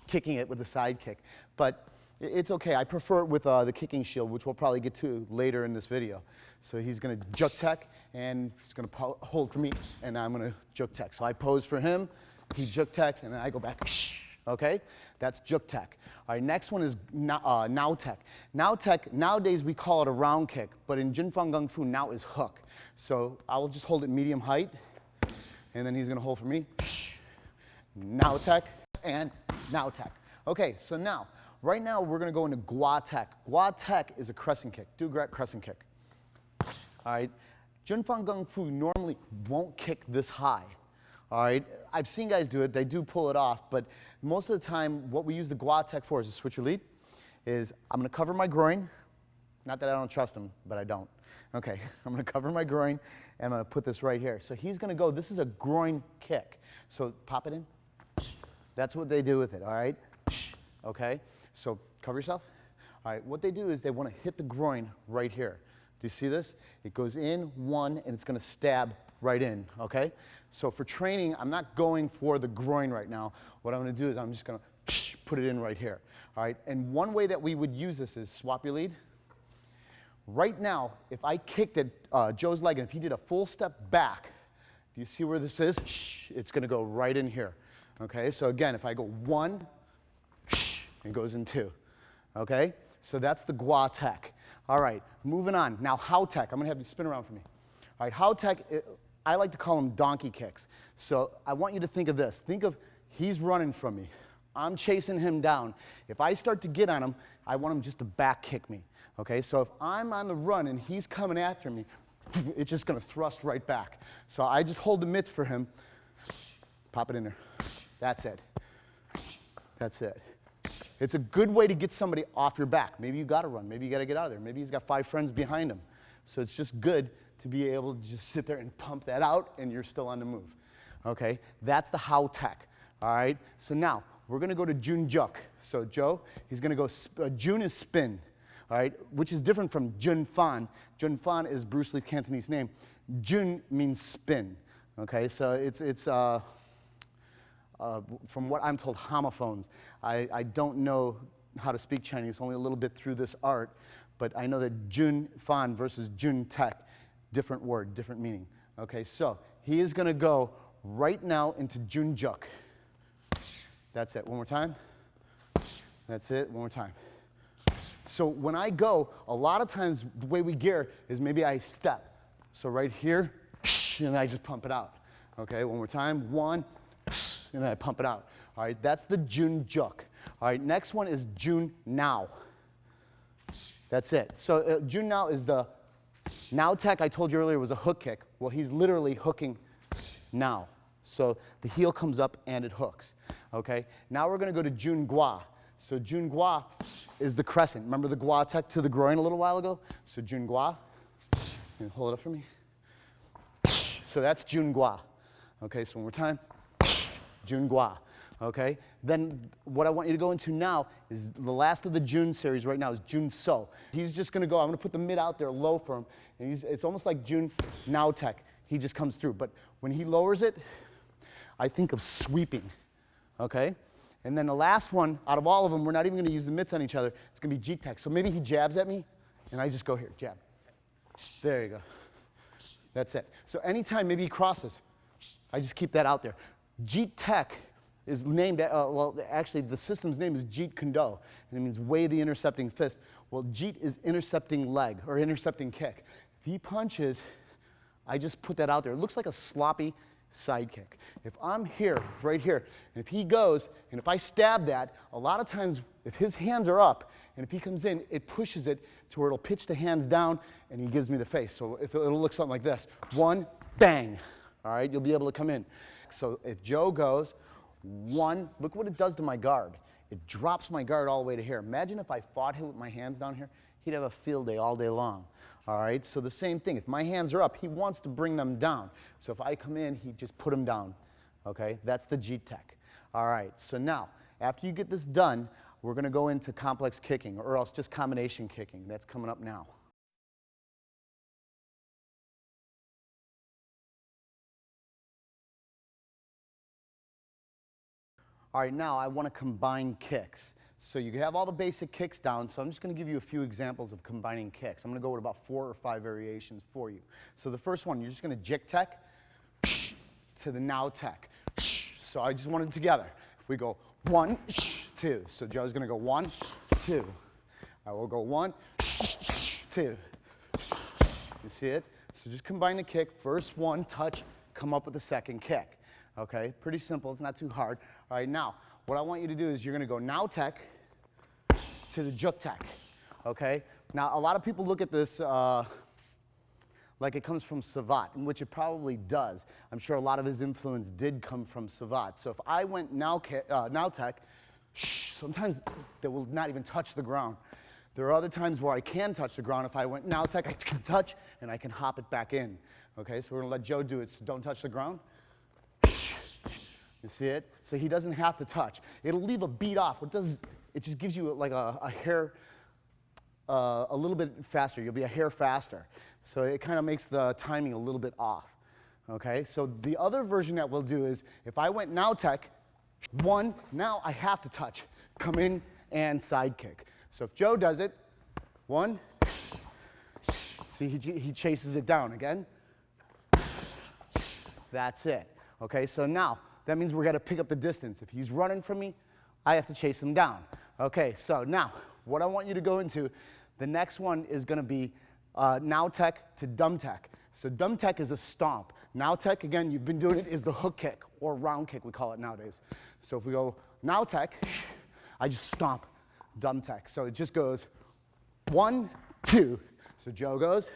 kicking it with the side kick. But it's okay. I prefer it with the kicking shield, which we'll probably get to later in this video. So he's going to juk tack, and he's going to hold for me, and I'm going to juk tack. So I pose for him, he juk tacks, and then I go back. Okay? That's juk tack. All right, next one is now tack. Now tack, nowadays we call it a round kick, but in Jin Fang Kung Fu, now is hook. So I will just hold it medium height, and then he's going to hold for me. Now tack, and now tack. Okay, so now, right now we're going to go into gua tack. Gua tack is a crescent kick. Do a crescent kick. All right, Jin Fang Kung Fu normally won't kick this high. All right, I've seen guys do it. They do pull it off, but most of the time, what we use the gua tack for is to switch your lead. Is I'm going to cover my groin. Not that I don't trust him, but I don't. Okay, I'm going to cover my groin, and I'm going to put this right here. So he's going to go. This is a groin kick. So pop it in. That's what they do with it. All right. Okay. So cover yourself. All right. What they do is they want to hit the groin right here. Do you see this? It goes in one, and it's going to stab right in, okay? So for training, I'm not going for the groin right now. What I'm going to do is I'm just going to put it in right here, all right? And one way that we would use this is swap your lead. Right now, if I kicked at Joe's leg, and if he did a full step back, do you see where this is? It's going to go right in here, okay? So again, if I go one, it goes in two, okay? So that's the gua tack. All right, moving on. Now, how tack. I'm going to have you spin around for me. All right, how tack, I like to call them donkey kicks. So I want you to think of this. Think of he's running from me. I'm chasing him down. If I start to get on him, I want him just to back kick me. Okay, so if I'm on the run and he's coming after me, it's just going to thrust right back. So I just hold the mitts for him. Pop it in there. That's it. That's it. It's a good way to get somebody off your back. Maybe you got to run. Maybe you got to get out of there. Maybe he's got 5 friends behind him. So it's just good to be able to just sit there and pump that out, and you're still on the move. Okay, that's the how tack. All right, so now we're going to go to Jun Juk. So Joe, he's going to go, Jun is spin, all right, which is different from Jun Fan. Jun Fan is Bruce Lee's Cantonese name. Jun means spin. Okay, so it's from what I'm told, homophones. I don't know how to speak Chinese, only a little bit through this art, but I know that Jun Fan versus Jun Tack, different word, different meaning. Okay, so he is going to go right now into Jun Juk. That's it. One more time. That's it. One more time. So when I go, a lot of times the way we gear is maybe I step. So right here, and I just pump it out. Okay, one more time. One, and then I pump it out. All right, that's the Jun Juk. All right, next one is Jun Now. That's it. So Jun now is the now tech I told you earlier was a hook kick. Well, he's literally hooking now. So the heel comes up and it hooks. Okay? Now we're going to go to Jun Gua. So Jun Gua is the crescent. Remember the Gua tech to the groin a little while ago? So Jun Gua. And hold it up for me. So that's Jun Gua. Okay, so one more time. Jun Gua. Okay? Then what I want you to go into now is the last of the Jun series right now is Jun So. He's just going to go, I'm going to put the mid out there low for him. And it's almost like Jun Now Tech. He just comes through. But when he lowers it, I think of sweeping. Okay? And then the last one, out of all of them, we're not even going to use the mitts on each other. It's going to be G Tech. So maybe he jabs at me, and I just go here, jab. There you go. That's it. So anytime maybe he crosses, I just keep that out there. Jeet Tech is named, well, actually the system's name is Jeet Kune, and it means weigh the intercepting fist. Well, Jeet is intercepting leg, or intercepting kick. If he punches, I just put that out there. It looks like a sloppy side kick. If I'm here, right here, and if he goes, and if I stab that, a lot of times if his hands are up, and if he comes in, it pushes it to where it'll pitch the hands down, and he gives me the face. So it'll look something like this. One, bang. All right, you'll be able to come in. So if Joe goes, one, look what it does to my guard. It drops my guard all the way to here. Imagine if I fought him with my hands down here. He'd have a field day all day long. All right, so the same thing. If my hands are up, he wants to bring them down. So if I come in, he just put them down. Okay, that's the Jeet Tech. All right, so now, after you get this done, we're going to go into complex kicking, or else just combination kicking. That's coming up now. All right, now I want to combine kicks. So you have all the basic kicks down, so I'm just going to give you a few examples of combining kicks. I'm going to go with about 4 or 5 variations for you. So the first one, you're just going to Jik Tech to the Now Tech. So I just want it together. If we go 1, 2. So Joe's going to go 1, 2. I will go 1, 2. You see it? So just combine the kick. First one, touch, come up with the second kick. Okay, pretty simple. It's not too hard. All right, now, what I want you to do is you're going to go Now Tech to the Juk Tech. Okay? Now, a lot of people look at this like it comes from Savat, in which it probably does. I'm sure a lot of his influence did come from Savat. So if I went Now Tech, sometimes they will not even touch the ground. There are other times where I can touch the ground. If I went Now Tech, I can touch, and I can hop it back in. Okay, so we're going to let Joe do it. So don't touch the ground. You see it? So he doesn't have to touch. It'll leave a beat off. What it does is it just gives you like a hair, a little bit faster. You'll be a hair faster. So it kind of makes the timing a little bit off. Okay? So the other version that we'll do is if I went Now Tech, 1, now I have to touch. Come in and side kick. So if Joe does it, 1, see he chases it down again. That's it. Okay? So now, that means we're going to pick up the distance. If he's running from me, I have to chase him down. Okay, so now, what I want you to go into, the next one is going to be Now Tech to Dumb Tech. So Dumb Tech is a stomp. Now Tech, again, you've been doing it, is the hook kick, or round kick, we call it nowadays. So if we go Now Tech, I just stomp Dumb Tech. So it just goes 1, 2. So Joe goes.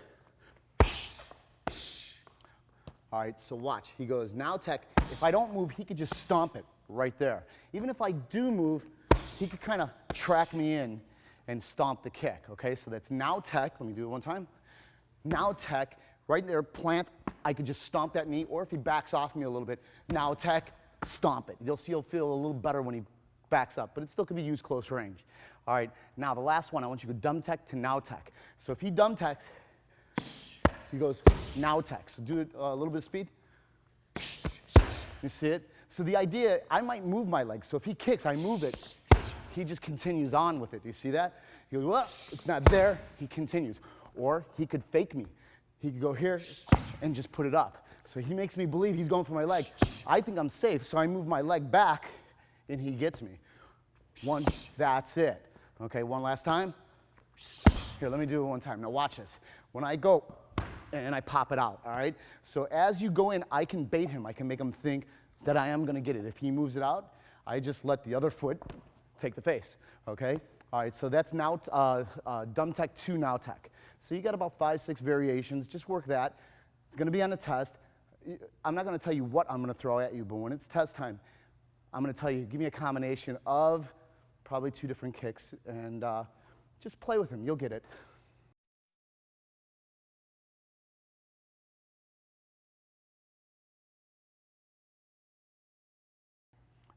All right, so watch. He goes Now Tech. If I don't move, he could just stomp it right there. Even if I do move, he could kind of track me in and stomp the kick, okay? So that's Now Tech. Let me do it one time. Now Tech, right there, plant. I could just stomp that knee, or if he backs off me a little bit, Now Tech, stomp it. You'll see he'll feel a little better when he backs up, but it still can be used close range. All right, now the last one, I want you to go Dumb Tech to Now Tech. So if he Dumb Techs, he goes Now Tech. So do it a little bit of speed. You see it? So the idea, I might move my leg. So if he kicks, I move it. He just continues on with it. You see that? He goes, well, it's not there. He continues. Or he could fake me. He could go here and just put it up. So he makes me believe he's going for my leg. I think I'm safe, so I move my leg back, and he gets me. 1, that's it. Okay, one last time. Here, let me do it one time. Now watch this. When I go, and I pop it out, all right? So as you go in, I can bait him. I can make him think that I am going to get it. If he moves it out, I just let the other foot take the face, okay? All right, so that's now dumb tech to now tech. So you got about 5, 6 variations. Just work that. It's going to be on the test. I'm not going to tell you what I'm going to throw at you, but when it's test time, I'm going to tell you, give me a combination of probably 2 different kicks, and just play with them. You'll get it.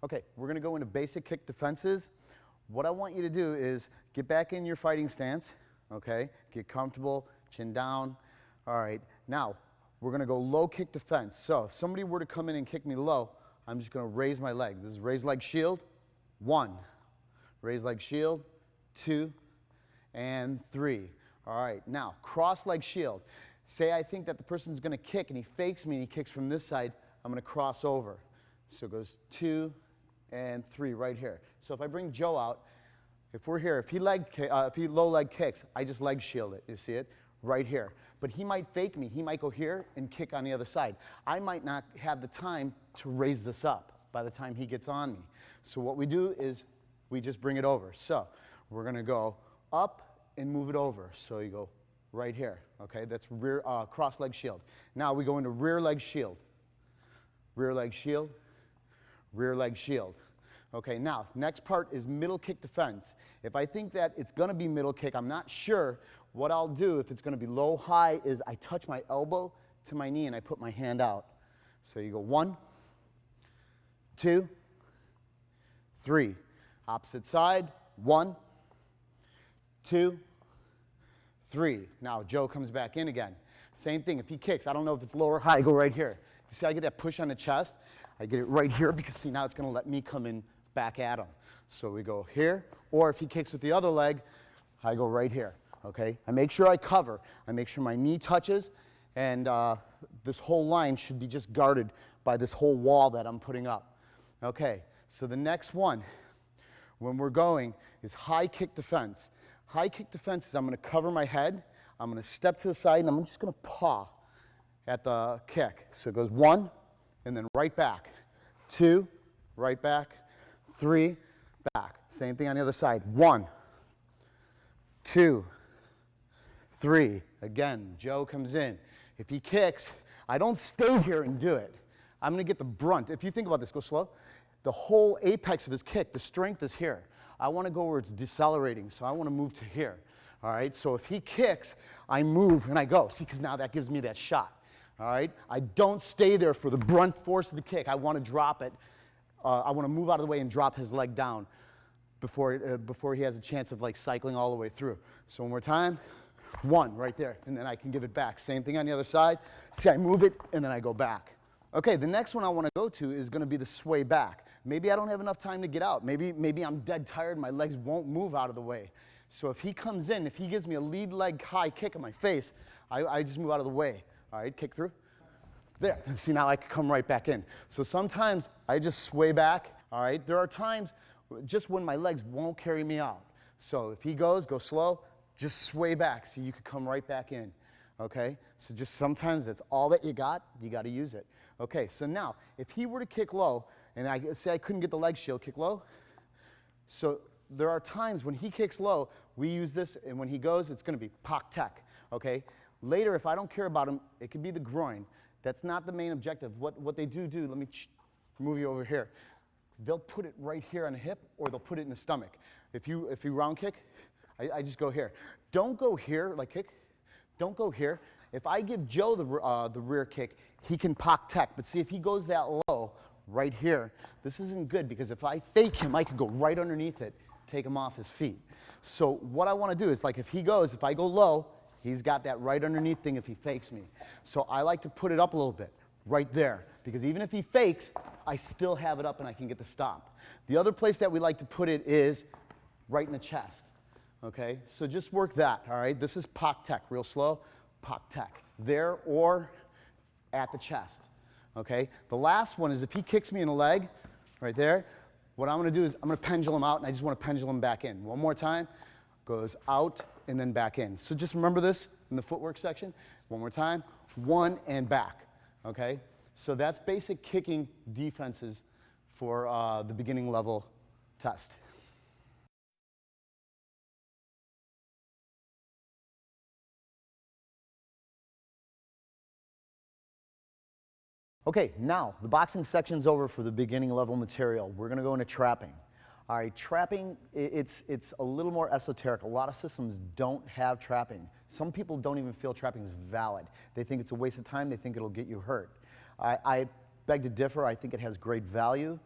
Okay, we're going to go into basic kick defenses. What I want you to do is get back in your fighting stance, okay? Get comfortable, chin down. All right, now we're going to go low kick defense. So if somebody were to come in and kick me low, I'm just going to raise my leg. This is raise leg shield, 1. Raise leg shield, 2, and 3. All right, now cross leg shield. Say I think that the person's going to kick and he fakes me and he kicks from this side, I'm going to cross over. So it goes 2 and 3 right here. So if I bring Joe out, if we're here, if he low leg kicks, I just leg shield it. You see it? Right here. But he might fake me. He might go here and kick on the other side. I might not have the time to raise this up by the time he gets on me. So what we do is we just bring it over. So we're going to go up and move it over. So you go right here. Okay, that's rear cross leg shield. Now we go into rear leg shield. Rear leg shield. Rear leg shield. Okay, now, next part is middle kick defense. If I think that it's going to be middle kick, I'm not sure, what I'll do if it's going to be low, high, is I touch my elbow to my knee and I put my hand out. So you go 1, 2, 3. Opposite side, 1, 2, 3. Now, Joe comes back in again. Same thing, if he kicks, I don't know if it's low or high, I go right here. You see, I get that push on the chest. I get it right here because, see, now it's going to let me come in back at him. So we go here, or if he kicks with the other leg, I go right here, okay? I make sure I cover. I make sure my knee touches, and this whole line should be just guarded by this whole wall that I'm putting up. Okay, so the next one, when we're going, is high kick defense. High kick defense is I'm going to cover my head, I'm going to step to the side, and I'm just going to paw at the kick. So it goes 1, and then right back, 2, right back, 3, back. Same thing on the other side. 1, 2, 3. Again, Joe comes in. If he kicks, I don't stay here and do it. I'm going to get the brunt. If you think about this, go slow. The whole apex of his kick, the strength is here. I want to go where it's decelerating, so I want to move to here. All right, so if he kicks, I move and I go. See, because now that gives me that shot. All right, I don't stay there for the brunt force of the kick. I want to drop it. I want to move out of the way and drop his leg down before he has a chance of like cycling all the way through. So one more time, 1 right there, and then I can give it back. Same thing on the other side. See, I move it and then I go back. Okay, the next one I want to go to is going to be the sway back. Maybe I don't have enough time to get out. Maybe I'm dead tired. My legs won't move out of the way. So if he comes in, if he gives me a lead leg high kick in my face, I just move out of the way. All right, kick through. There, see, now I can come right back in. So sometimes I just sway back, all right? There are times just when my legs won't carry me out. So if he goes, go slow, just sway back so you can come right back in, okay? So just sometimes that's all that you got to use it. Okay, so now, if he were to kick low, and I say I couldn't get the leg shield, kick low. So there are times when he kicks low, we use this, and when he goes, it's gonna be pak tech, okay? Later, if I don't care about him, it could be the groin. That's not the main objective. What they do, let me move you over here. They'll put it right here on the hip, or they'll put it in the stomach. If you round kick, I just go here. Don't go here, like kick. Don't go here. If I give Joe the rear kick, he can pak tech. But see, if he goes that low, right here, this isn't good, because if I fake him, I could go right underneath it, take him off his feet. So what I want to do is, like, if I go low, he's got that right underneath thing if he fakes me. So I like to put it up a little bit, right there, because even if he fakes, I still have it up and I can get the stop. The other place that we like to put it is right in the chest, okay? So just work that, all right? This is pak tech, real slow, pak tech. There or at the chest, okay? The last one is if he kicks me in the leg, right there, what I'm gonna do is I'm gonna pendulum out, and I just wanna pendulum back in. One more time, goes out and then back in. So just remember this in the footwork section. One more time, 1 and back, okay? So that's basic kicking defenses for the beginning level test. Okay, now the boxing section's over for the beginning level material. We're gonna go into trapping. All right, trapping, it's a little more esoteric. A lot of systems don't have trapping. Some people don't even feel trapping is valid. They think it's a waste of time. They think it'll get you hurt. I beg to differ. I think it has great value.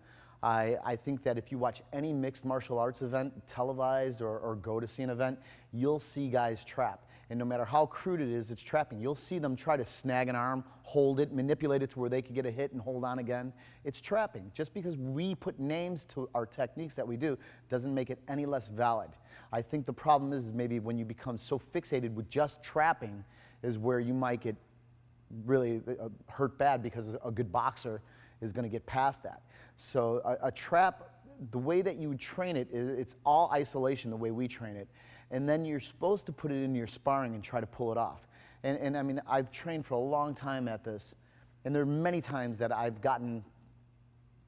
I think that if you watch any mixed martial arts event, televised or go to see an event, you'll see guys trap. And no matter how crude it is, it's trapping. You'll see them try to snag an arm, hold it, manipulate it to where they can get a hit and hold on again. It's trapping. Just because we put names to our techniques that we do doesn't make it any less valid. I think the problem is maybe when you become so fixated with just trapping is where you might get really hurt bad, because a good boxer is going to get past that. So a trap, the way that you would train it, it's all isolation the way we train it. And then you're supposed to put it in your sparring and try to pull it off. And I mean, I've trained for a long time at this, and there are many times that I've gotten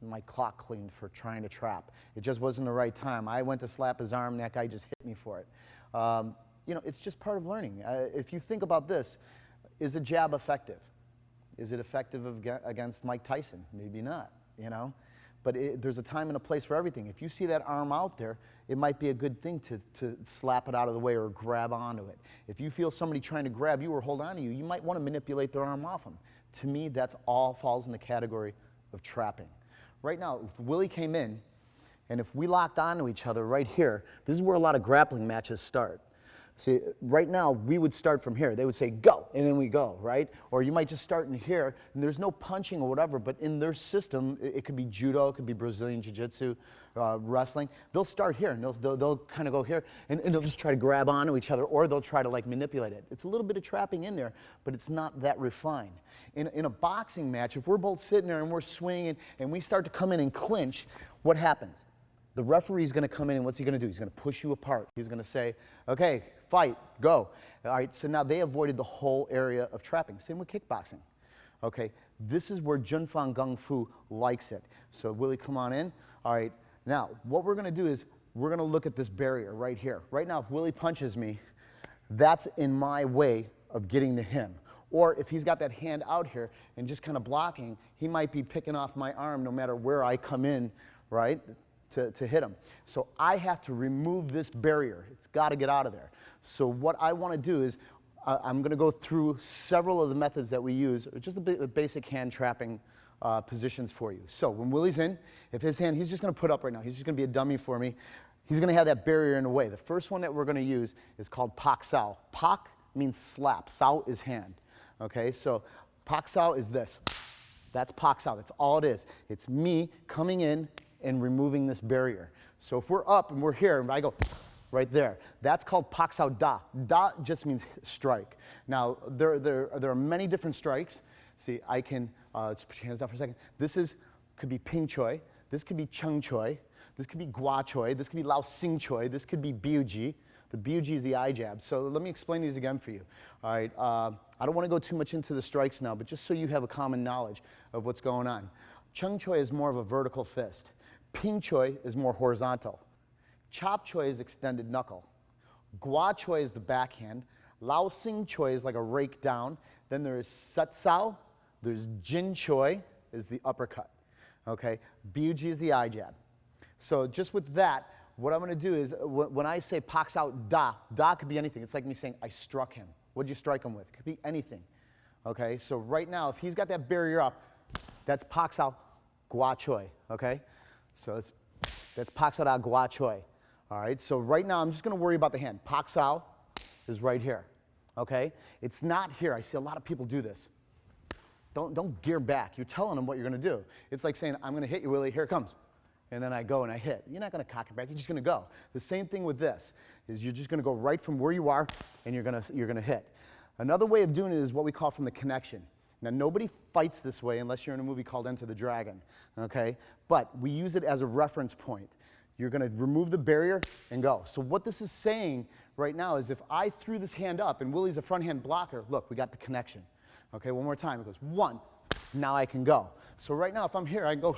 my clock cleaned for trying to trap. It just wasn't the right time. I went to slap his arm, and that guy just hit me for it. You know, it's just part of learning. If you think about this, is a jab effective? Is it effective against Mike Tyson? Maybe not, you know? But there's a time and a place for everything. If you see that arm out there, it might be a good thing to slap it out of the way or grab onto it. If you feel somebody trying to grab you or hold on to you, you might want to manipulate their arm off them. To me, that's all falls in the category of trapping. Right now, if Willie came in, and if we locked onto each other right here, this is where a lot of grappling matches start. See, right now, we would start from here. They would say, go, and then we go, right? Or you might just start in here, and there's no punching or whatever, but in their system, it could be judo, it could be Brazilian jiu-jitsu, wrestling. They'll start here, and they'll kind of go here, and they'll just try to grab onto each other, or they'll try to, like, manipulate it. It's a little bit of trapping in there, but it's not that refined. In a boxing match, if we're both sitting there and we're swinging, and we start to come in and clinch, what happens? The referee's going to come in, and what's he going to do? He's going to push you apart. He's going to say, okay, fight, go. All right, so now they avoided the whole area of trapping. Same with kickboxing. Okay, this is where Junfang Gung Fu likes it. So Willie, come on in. All right, now what we're going to do is we're going to look at this barrier right here. Right now, if Willie punches me, that's in my way of getting to him. Or if he's got that hand out here and just kind of blocking, he might be picking off my arm no matter where I come in, right? To hit him. So I have to remove this barrier. It's got to get out of there. So what I want to do is I'm going to go through several of the methods that we use, just the basic hand trapping positions for you. So when Willie's in, if his hand, he's just going to put up right now. He's just going to be a dummy for me. He's going to have that barrier in the way. The first one that we're going to use is called Pak Sao. Pak means slap. Sao is hand. Okay, so Pak Sao is this. That's Pak Sao. That's all it is. It's me coming in and removing this barrier. So if we're up and we're here, and I go right there, that's called Pak Sao Da. Da just means strike. Now, there are many different strikes. See, I can, just put your hands down for a second. This could be Ping Choi. This could be Chung Choi. This could be Gua Choi. This could be Lao Sing Choi. This could be Blcki. The Blcki is the eye jab. So let me explain these again for you. All right, I don't want to go too much into the strikes now, but just so you have a common knowledge of what's going on. Chung Choi is more of a vertical fist. Ping Choi is more horizontal. Chop Choi is extended knuckle. Gua Choi is the backhand. Lao Sing Choi is like a rake down. Then there is Sat Sao. There's Jin Choi is the uppercut. Okay, Blcki is the eye jab. So just with that, what I'm going to do is when I say Pak Sao Da, Da could be anything. It's like me saying I struck him. What'd you strike him with? It could be anything. Okay, so right now, if he's got that barrier up, that's Pak Sao Gua Choi. Okay. So that's Pak Sao Da Gua Choi. All right, so right now I'm just going to worry about the hand. Pak Sao is right here. Okay? It's not here. I see a lot of people do this. Don't gear back. You're telling them what you're going to do. It's like saying, I'm going to hit you, Willie. Here it comes. And then I go and I hit. You're not going to cock it back. You're just going to go. The same thing with this is you're just going to go right from where you are and you're going to hit. Another way of doing it is what we call from the connection. Now, nobody fights this way unless you're in a movie called Enter the Dragon, okay? But we use it as a reference point. You're going to remove the barrier and go. So what this is saying right now is if I threw this hand up and Willie's a front hand blocker, look, we got the connection. Okay, one more time. It goes one. Now I can go. So right now, if I'm here, I can go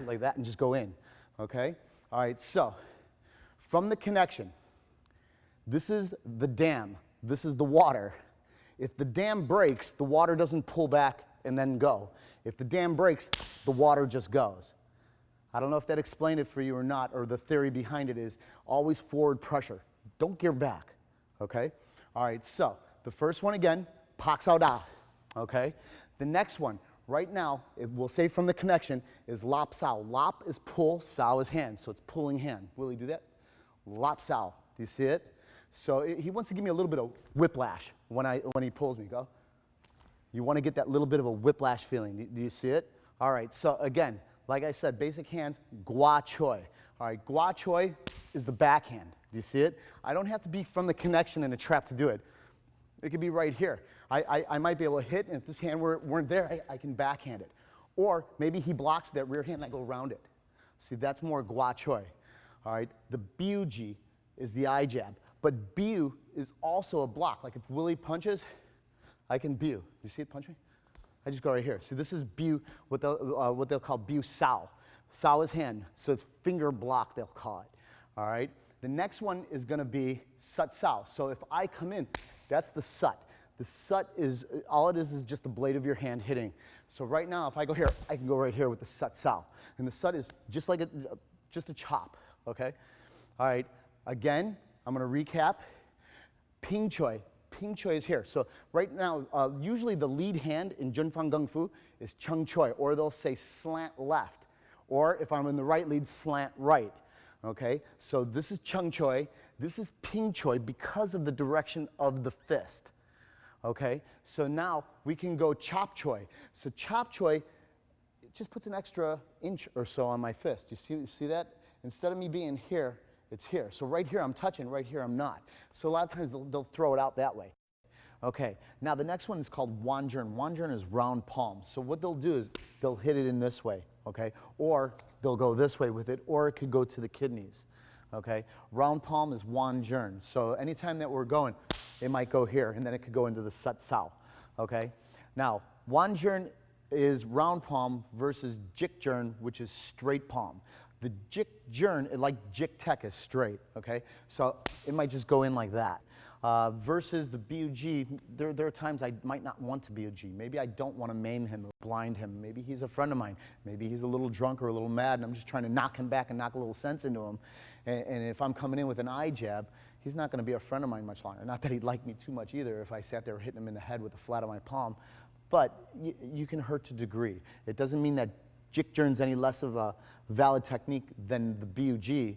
like that and just go in, okay? All right, so from the connection, this is the dam. This is the water. If the dam breaks, the water doesn't pull back and then go. If the dam breaks, the water just goes. I don't know if that explained it for you or not, or the theory behind it is always forward pressure. Don't gear back, okay? All right, so the first one again, pak sao da, okay? The next one, right now, it will say from the connection, is lop sao. Lop is pull, sao is hand, so it's pulling hand. Will he do that? Lop sao, do you see it? So he wants to give me a little bit of whiplash when he pulls me, go. You want to get that little bit of a whiplash feeling. Do you see it? All right, so again, like I said, basic hands, gua choi. All right, gua choi is the backhand. Do you see it? I don't have to be from the connection in a trap to do it. It could be right here. I might be able to hit, and if this hand weren't there, I can backhand it. Or maybe he blocks that rear hand and I go around it. See, that's more gua choi. All right, the Blcki is the eye jab. But biu is also a block. Like if Willie punches, I can biu. You see it punch me? I just go right here. See, this is biu, what they'll call biu sao. Sao is hand, so it's finger block, they'll call it. All right? The next one is going to be sut sao. So if I come in, that's the sut. The sut is, all it is just the blade of your hand hitting. So right now, if I go here, I can go right here with the sut sao. And the sut is just like just a chop, okay? All right, again, I'm going to recap. Ping choi. Ping choi is here. So right now, usually the lead hand in Junfang Gung Fu is chung choi, or they'll say slant left. Or if I'm in the right lead, slant right. Okay, so this is chung choi. This is ping choi because of the direction of the fist. Okay, so now we can go chop choi. So chop choi, it just puts an extra inch or so on my fist. You see that? Instead of me being here, it's here. So right here I'm touching, right here I'm not. So a lot of times they'll throw it out that way. Okay, now the next one is called wanjern. Wanjern is round palm. So what they'll do is they'll hit it in this way, okay? Or they'll go this way with it, or it could go to the kidneys, okay? Round palm is wanjern. So anytime that we're going, it might go here, and then it could go into the sut sao, okay? Now, wanjern is round palm versus jikjern, which is straight palm. The jikjern, like jik tek, is straight, okay? So it might just go in like that. Versus the Blcki, there are times I might not want to Blcki. Maybe I don't want to maim him or blind him. Maybe he's a friend of mine. Maybe he's a little drunk or a little mad, and I'm just trying to knock him back and knock a little sense into him. And if I'm coming in with an eye jab, he's not going to be a friend of mine much longer. Not that he'd like me too much either if I sat there hitting him in the head with the flat of my palm. But you can hurt to a degree. It doesn't mean that jikjern's any less of a valid technique than the Blcki,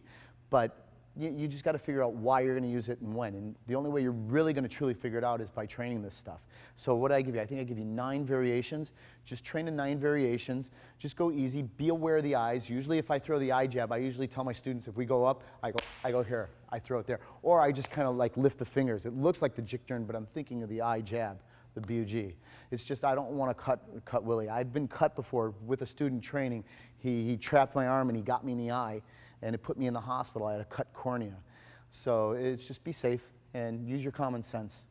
but you just got to figure out why you're going to use it and when. And the only way you're really going to truly figure it out is by training this stuff. So what did I give you? I think I give you 9 variations. Just train the 9 variations. Just go easy. Be aware of the eyes. Usually if I throw the eye jab, I usually tell my students if we go up, I go here. I throw it there. Or I just kind of like lift the fingers. It looks like the jikjern, but I'm thinking of the eye jab, the Blcki. It's just I don't want to cut Willie. I've been cut before with a student training. He trapped my arm and he got me in the eye, and it put me in the hospital. I had a cut cornea. So it's just be safe and use your common sense.